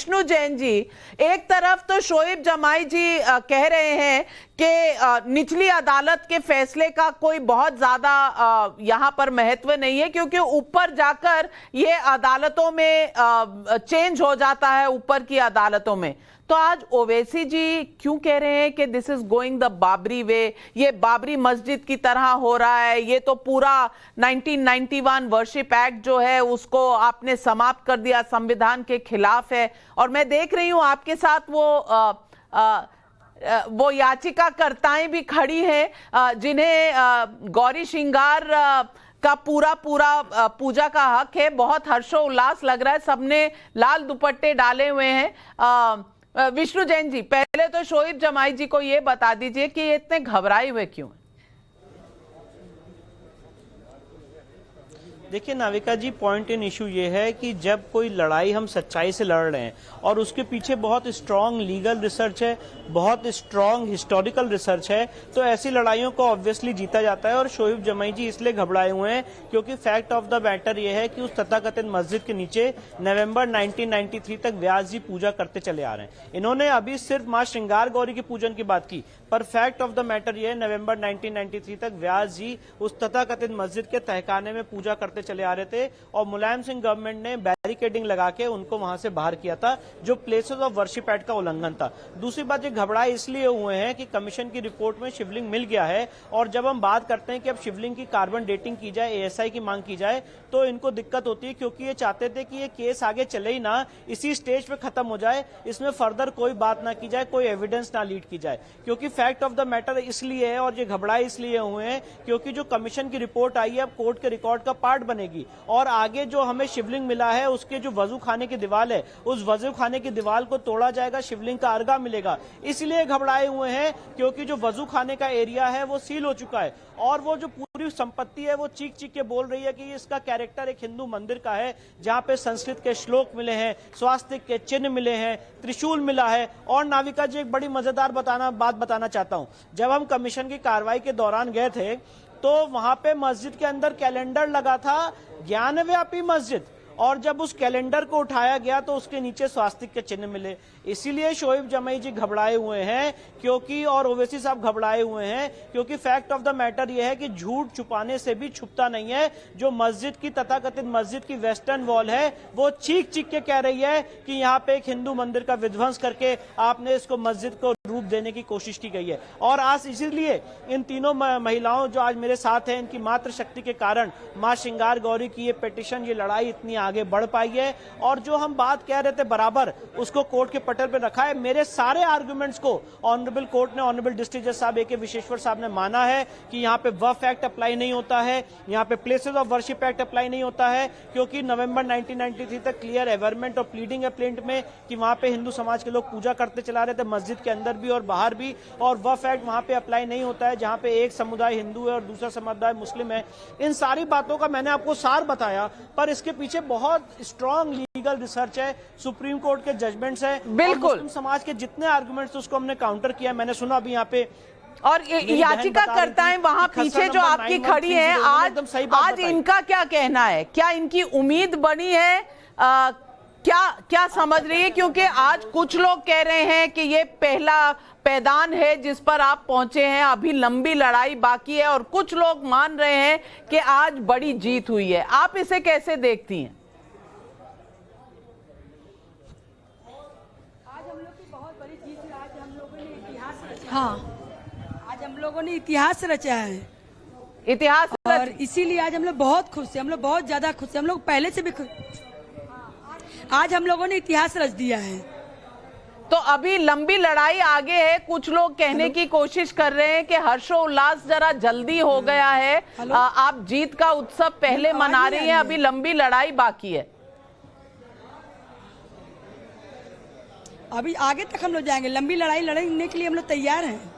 विष्णु जैन जी, एक तरफ तो शोएब जमाई जी कह रहे हैं कि निचली अदालत के फैसले का कोई बहुत ज्यादा यहां पर महत्व नहीं है, क्योंकि ऊपर जाकर ये अदालतों में चेंज हो जाता है, ऊपर की अदालतों में। तो आज ओवैसी जी क्यों कह रहे हैं कि this is going the Babri way, ये बाबरी मस्जिद की तरह हो रहा है, ये तो पूरा 1991 वर्शिप एक्ट जो है उसको आपने समाप्त कर दिया, संविधान के खिलाफ है। और मैं देख रही हूं आपके साथ वो याचिकाकर्ताएं भी खड़ी हैं जिन्हें गौरी श्रृंगार का पूरा पूजा का हक है। बहुत हर्षोल्लास लग रहा है, सबने लाल दुपट्टे डाले हुए हैं। विष्णु जैन जी, पहले तो शोएब जमाई जी को ये बता दीजिए कि ये इतने घबराए हुए क्यों हैं? देखिए नाविका जी, पॉइंट इन इशू ये है कि जब कोई लड़ाई हम सच्चाई से लड़ रहे हैं और उसके पीछे बहुत स्ट्रांग लीगल रिसर्च है, बहुत स्ट्रांग हिस्टोरिकल रिसर्च है, तो ऐसी लड़ाइयों को ऑब्वियसली जीता जाता है। और शोएब जमाई जी इसलिए घबराए हुए हैं क्योंकि फैक्ट ऑफ द मैटर ये है कि उस तथाकथित मस्जिद के नीचे नवंबर 1993 तक व्यास जी पूजा करते चले आ रहे हैं। इन्होंने अभी सिर्फ मां श्रृंगार गौरी के पूजन की बात की, पर फैक्ट ऑफ द मैटर ये है नवंबर 1993 तक व्यास जी उस तथाकथित मस्जिद के तहखाने में पूजा करते चले आ रहे थे और मुलायम सिंह गवर्नमेंट ने बैरिकेडिंग लगा के उनको वहां से बाहर किया था, जो प्लेसेस ऑफ वर्शिप एक्ट का उल्लंघन था। दूसरी बात, ये घबराए इसलिए हुए हैं कि कमीशन की रिपोर्ट में शिवलिंग मिल गया है, और जब हम बात करते हैं कि अब शिवलिंग की कार्बन डेटिंग की जाए, एएसआई की मांग की जाए, तो इनको दिक्कत होती है, क्योंकि ये चाहते थे कि ये केस आगे चले ही ना, इसी स्टेज पे खत्म हो जाए, इसमें फर्दर कोई बात ना की जाए, कोई एविडेंस ना लीड की जाए। क्योंकि फैक्ट ऑफ द मैटर इसलिए है और ये घबराए इसलिए हुए हैं क्योंकि जो कमीशन की रिपोर्ट आई है अब कोर्ट के रिकॉर्ड का पार्ट बनेगी, और आगे जो हमें शिवलिंग मिला है उसके जो वजू खाने की दीवार है, उस वजू खाने की दीवार को तोड़ा जाएगा, शिवलिंग का अर्गा मिलेगा। इसलिए घबराए हुए हैं क्योंकि जो वजू खाने का एरिया है वो सील हो चुका है, और वो जो पूरी संपत्ति है वो चीख चीख के बोल रही है कि इसका कैरेक्टर एक हिंदू मंदिर का है, जहां पे संस्कृत के श्लोक मिले हैं, स्वास्तिक के चिन्ह मिले हैं, त्रिशूल मिला है। और नाविका जी, एक बड़ी मजेदार बात बताना चाहता हूं, जब हम कमीशन की कार्रवाई के दौरान गए थे तो वहां पे मस्जिद के अंदर कैलेंडर लगा था, ज्ञानव्यापी मस्जिद, और जब उस कैलेंडर को उठाया गया तो उसके नीचे स्वास्तिक के चिन्ह मिले। इसीलिए शोएब जमाई जी घबराए हुए हैं क्योंकि, और ओवैसी साहब घबराए हुए हैं क्योंकि फैक्ट ऑफ द मैटर यह है कि झूठ छुपाने से भी छुपता नहीं है। जो मस्जिद की तथाकथित मस्जिद की वेस्टर्न वॉल है वो चीख चीख के कह रही है कि यहाँ पे एक हिंदू मंदिर का विध्वंस करके आपने इसको मस्जिद को रूप देने की कोशिश की गई है। और आज इसीलिए इन तीनों महिलाओं जो आज मेरे साथ हैं, इनकी मातृ शक्ति के कारण मां श्रृंगार गौरी की ये पिटीशन, ये लड़ाई इतनी आगे बढ़ पाई है। और जो हम बात कह रहे थे बराबर, उसको कोर्ट के पटल पे रखा है। मेरे सारे आर्गुमेंट्स को ऑनरेबल कोर्ट ने, ऑनरेबल डिस्ट्रिक्ट जज साहब ए.के. विश्वेश्वर साहब ने माना है कि यहाँ पे वक्फ एक्ट अप्लाई नहीं होता है, यहाँ पे places of worship act apply नहीं होता है, क्योंकि नवंबर 1993 तक क्लियर एवरमेंट और प्लीडिंग है प्लेंट में कि वहां पे हिंदू समाज के लोग पूजा करते चला रहे थे, मस्जिद के अंदर भी और बाहर भी, और वक्फ एक्ट वहां पे अप्लाई नहीं होता है जहां पे एक समुदाय हिंदू है और दूसरा समुदाय मुस्लिम है। इन सारी बातों का मैंने आपको सार बताया, पर इसके पीछे बहुत स्ट्रांग लीगल रिसर्च है, सुप्रीम कोर्ट के जजमेंट्स है, बिल्कुल मुस्लिम समाज के जितने आर्गुमेंट्स उसको हमने काउंटर किया। मैंने सुना अभी यहाँ पे और याचिकाकर्ताएं वहां पीछे जो आपकी खड़ी है, आज इनका क्या कहना है? क्या इनकी उम्मीद बनी है? क्या समझ रही है? क्योंकि आज कुछ लोग कह रहे हैं कि ये पहला पैदान है जिस पर आप पहुंचे हैं, अभी लंबी लड़ाई बाकी है, और कुछ लोग मान रहे हैं कि आज बड़ी जीत हुई है। आप इसे कैसे देखती हैं? आज हम लोग की बहुत बड़ी जीत है। आज हम लोगों ने इतिहास रचा। हाँ, आज हम लोगों ने इतिहास रचा है, इतिहास, और इसीलिए आज हम लोग बहुत खुश हैं। हम लोग बहुत ज्यादा खुश हैं, हम लोग पहले से भी खुश। आज हम लोगों ने इतिहास रच दिया है। तो अभी लंबी लड़ाई आगे है। कुछ लोग कहने की कोशिश कर रहे हैं कि हर्षोल्लास जरा जल्दी हो गया है, आप जीत का उत्सव पहले मना रही हैं, अभी लंबी लड़ाई बाकी है। अभी आगे तक हम लोग जाएंगे, लंबी लड़ाई लड़ने के लिए हम लोग तैयार हैं।